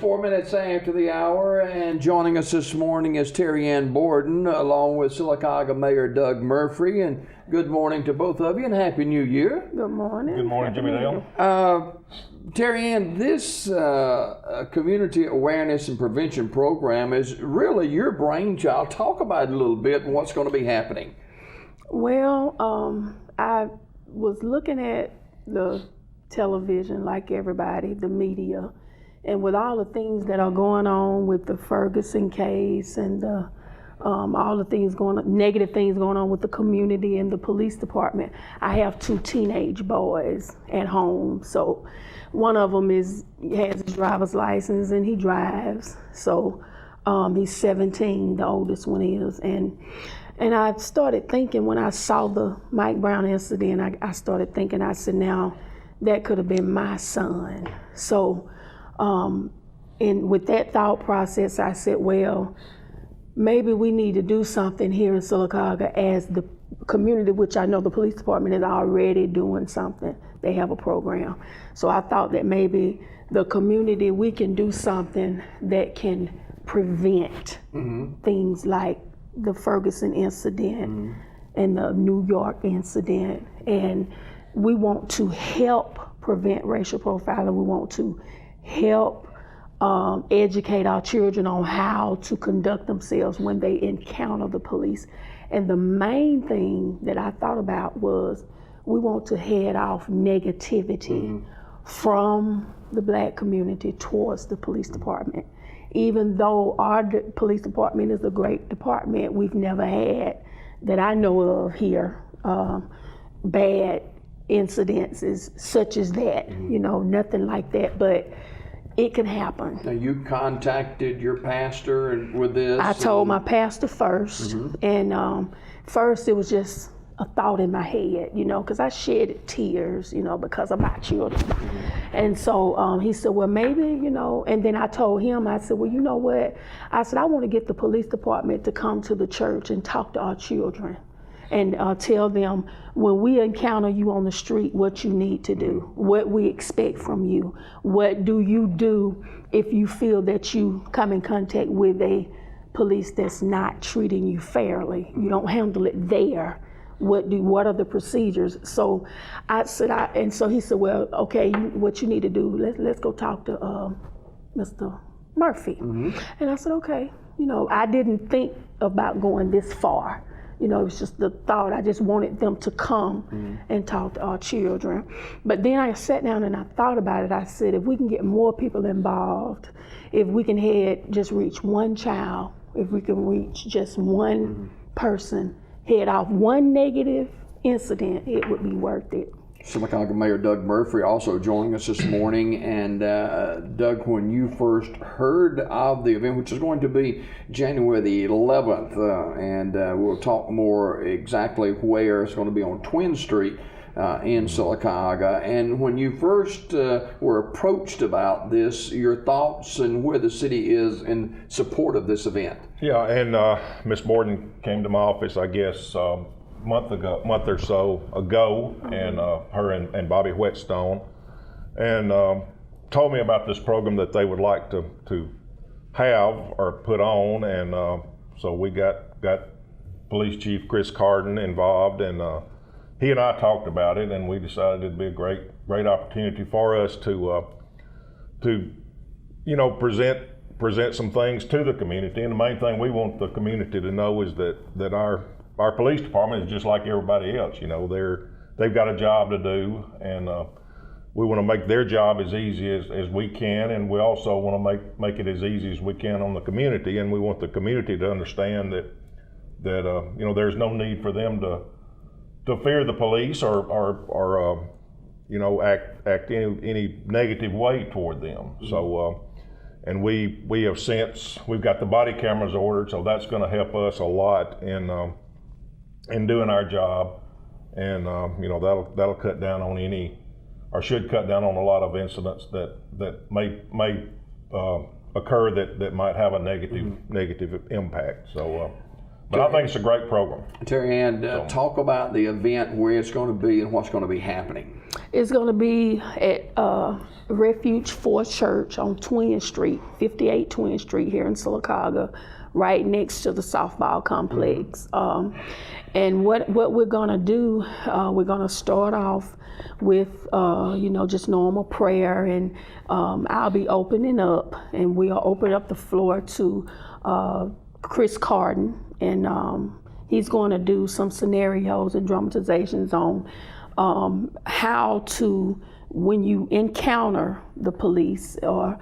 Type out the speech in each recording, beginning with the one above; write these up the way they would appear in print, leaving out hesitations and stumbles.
4 minutes after the hour, and joining us this morning is Terry Ann Borden, along with Sylacauga Mayor Doug Murphy. And good morning to both of you, and Happy New Year. Good morning. Good morning, Jimmy Dale. Terry Ann, this community awareness and prevention program is really your brainchild. Talk about it a little bit and what's going to be happening. Well, I was looking at the television like everybody, the media, and with all the things that are going on with the Ferguson case and all the things going on, negative things going on with the community and the police department. I have 2 teenage boys at home, so one of them has his driver's license and he drives. So he's 17, the oldest one is, and I started thinking when I saw the Mike Brown incident, I started thinking, I said, now that could have been my son. So, and with that thought process, I said, well, maybe we need to do something here in Sylacauga as the community, which I know the police department is already doing something. They have a program. So I thought that maybe the community, we can do something that can prevent things like the Ferguson incident and the New York incident. And we want to help prevent racial profiling. We want to help educate our children on how to conduct themselves when they encounter the police. And the main thing that I thought about was we want to head off negativity from the Black community towards the police department. Even though our police department is a great department, we've never had, that I know of here, bad incidences such as that, you know, nothing like that, but it can happen. Now, you contacted your pastor with this? I told my pastor first, and first it was just a thought in my head, you know, because I shed tears, you know, because of my children. And so he said, well, maybe, you know, and then I told him, I said, well, you know what? I said, I want to get the police department to come to the church and talk to our children and tell them when we encounter you on the street, what you need to do, what we expect from you. What do you do if you feel that you come in contact with a police that's not treating you fairly? You don't handle it there. What are the procedures? So I said, and so he said, well, okay, what you need to do, let's go talk to Mr. Murphy. And I said, okay. You know, I didn't think about going this far. You know, it was just the thought. I just wanted them to come and talk to our children. But then I sat down and I thought about it. I said, if we can get more people involved, if we can just reach one child, if we can reach just one person, head off one negative incident, it would be worth it. Sylacauga Mayor Doug Murphy also joining us this morning. And Doug, when you first heard of the event, which is going to be January the 11th, and we'll talk more exactly where, it's going to be on Twin Street in Sylacauga. And when you first were approached about this, your thoughts and where the city is in support of this event? Yeah, and Miss Borden came to my office, I guess, month or so ago, and her and Bobby Whetstone, and told me about this program that they would like to have or put on, and so we got Police Chief Chris Carden involved, and he and I talked about it, and we decided it'd be a great opportunity for us to you know, present some things to the community. And the main thing we want the community to know is that our police department is just like everybody else. You know, they've got a job to do, and we want to make their job as easy as we can, and we also want to make it as easy as we can on the community. And we want the community to understand that you know, there's no need for them to fear the police or you know, act any negative way toward them. So and we've got the body cameras ordered, so that's going to help us a lot in doing our job, and you know, that'll cut down on should cut down on a lot of incidents that may occur that might have a negative impact. So but I think it's a great program. Terry Ann, talk about the event, where it's going to be and what's going to be happening. It's going to be at Refuge 4 Church on Twin Street, 58 Twin Street here in Sylacauga, right next to the softball complex. And what we're going to do, we're going to start off with, just normal prayer, and I'll be opening up, and we'll open up the floor to Chris Carden, and he's going to do some scenarios and dramatizations on how to, when you encounter the police or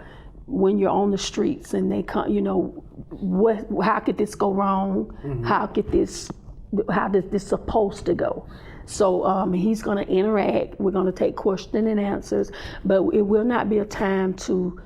when you're on the streets and they come, how could this go wrong? Mm-hmm. How does this supposed to go? So he's going to interact. We're going to take question and answers, but it will not be a time to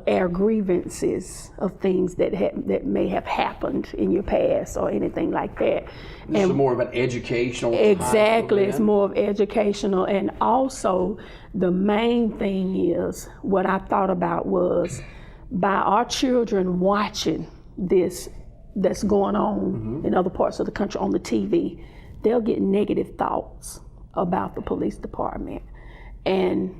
air grievances of things that may have happened in your past or anything like that. This is more of an educational. Exactly, it's more of educational, and also the main thing is what I thought about was by our children watching this that's going on in other parts of the country on the TV, they'll get negative thoughts about the police department, and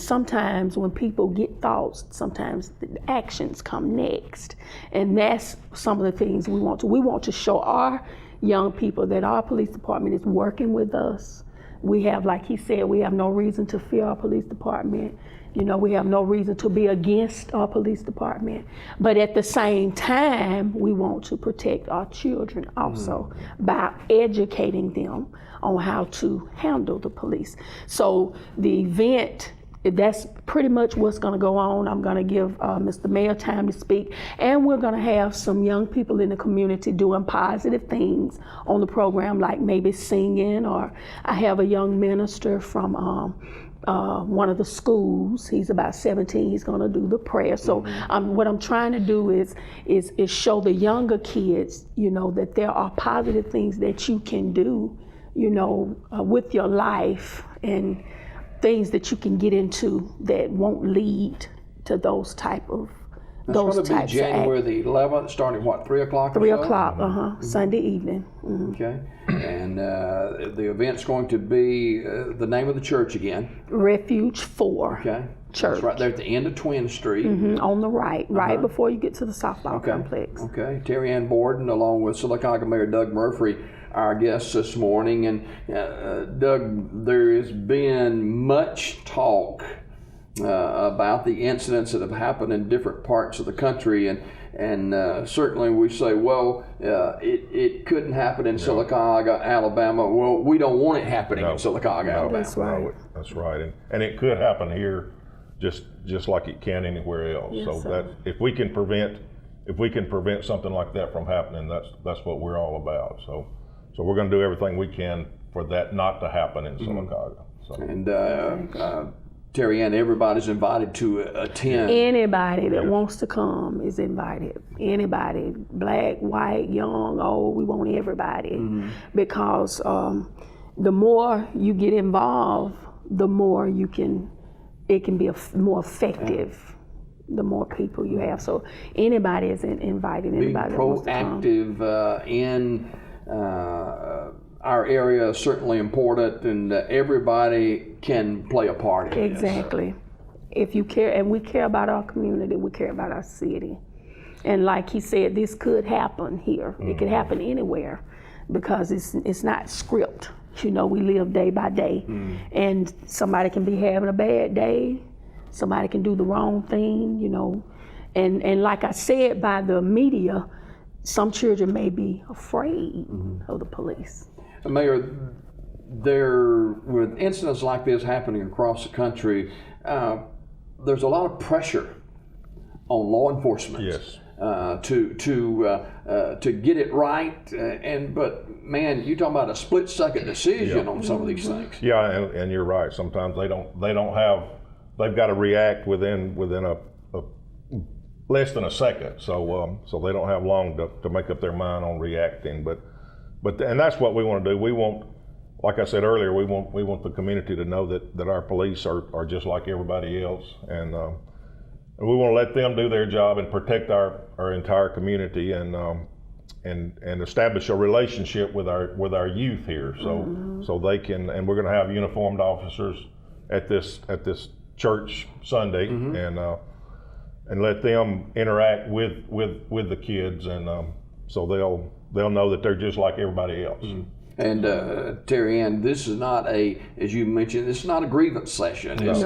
sometimes when people get thoughts, sometimes the actions come next. And that's some of the things we want to show our young people that our police department is working with us. We have, like he said, we have no reason to fear our police department. We have no reason to be against our police department. But at the same time, we want to protect our children also by educating them on how to handle the police. So the event, that's pretty much what's going to go on. I'm going to give Mr. Mayor time to speak, and we're going to have some young people in the community doing positive things on the program, like maybe singing, or I have a young minister from one of the schools. He's about 17. He's going to do the prayer. So what I'm trying to do is show the younger kids, that there are positive things that you can do, with your life, and things that you can get into that won't lead to those type of That's going to be January the 11th, starting what, 3 o'clock? 3 o'clock, Sunday evening. Mm-hmm. Okay, and the event's going to be the name of the church again? Refuge 4. Okay. Church. That's right there at the end of Twin Street. On the right before you get to the softball complex. Okay, Terry Ann Borden, along with Sylacauga Mayor Doug Murphy, our guests this morning. And Doug, there has been much talk about the incidents that have happened in different parts of the country, and certainly we say, well, it couldn't happen in Sylacauga, Alabama. Well, we don't want it happening in Sylacauga, Alabama. That's right. That's right, and it could happen here, just like it can anywhere else. Yes, so sir. that if we can prevent something like that from happening, that's what we're all about. So we're going to do everything we can for that not to happen in Sylacauga. So. And Terry Ann, everybody's invited to attend. Anybody that wants to come is invited. Anybody, black, white, young, old, we want everybody. Because the more you get involved, the more it can be more effective. The more people you have. So anybody is invited. Anybody that wants to come. Being proactive in our area is certainly important, and everybody can play a part in it. Exactly. If you care, and we care about our community, we care about our city. And like he said, this could happen here. It could happen anywhere, because it's not script. We live day by day. And somebody can be having a bad day, somebody can do the wrong thing, And like I said, by the media, some children may be afraid of the police. Mayor, with incidents like this happening across the country, there's a lot of pressure on law enforcement. Yes. To get it right, but man, you talking about a split-second decision on some of these things. Yeah, and you're right. Sometimes they've got to react within a less than a second. So they don't have long to make up their mind on reacting. But that's what we want to do. We want, like I said earlier, we want the community to know that our police are just like everybody else, and we want to let them do their job and protect our entire community, and establish a relationship with our youth here, so they can. And we're going to have uniformed officers at this church Sunday, and let them interact with the kids, and so they'll know that they're just like everybody else. And Terry Ann, this is not as you mentioned, this is not a grievance session. It's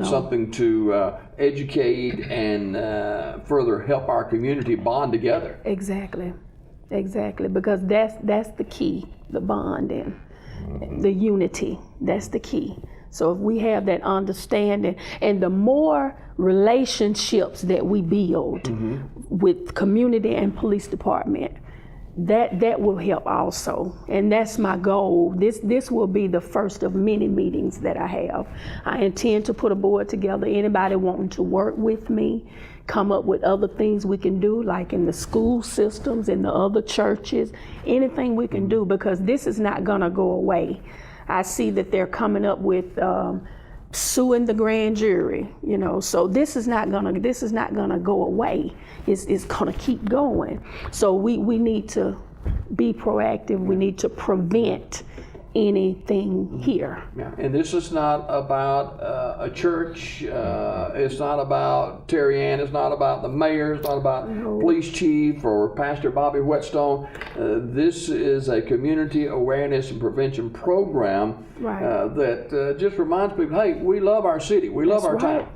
something to educate and further help our community bond together. Exactly, because that's the key, the bonding, the unity. That's the key. So if we have that understanding, and the more relationships that we build with community and police department, that will help also. And that's my goal. This will be the first of many meetings that I have. I intend to put a board together. Anybody wanting to work with me, come up with other things we can do, like in the school systems, in the other churches, anything we can do, because this is not gonna go away. I see that they're coming up with suing the grand jury, so this is not gonna go away. It's gonna keep going. So we need to be proactive. We need to prevent anything here. Yeah. And this is not about a church. It's not about Terry Ann. It's not about the mayor. It's not about police chief or Pastor Bobby Whetstone. This is a community awareness and prevention program that just reminds people, hey, we love our city. We love our town.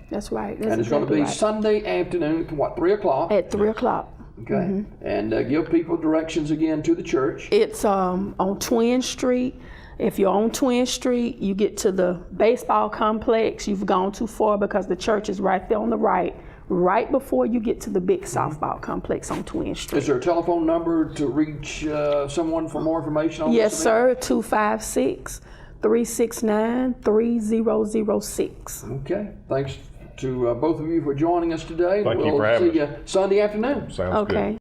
That's right. And it's going to be Sunday afternoon, 3 o'clock? At 3 o'clock. Okay. And give people directions again to the church. It's on Twin Street. If you're on Twin Street, you get to the baseball complex. You've gone too far, because the church is right there on the right before you get to the big softball complex on Twin Street. Is there a telephone number to reach someone for more information on this? Yes, sir. 256-369-3006. Okay. Thanks to both of you for joining us today. Thank you for having us. We'll see you Sunday afternoon. Sounds good. Okay.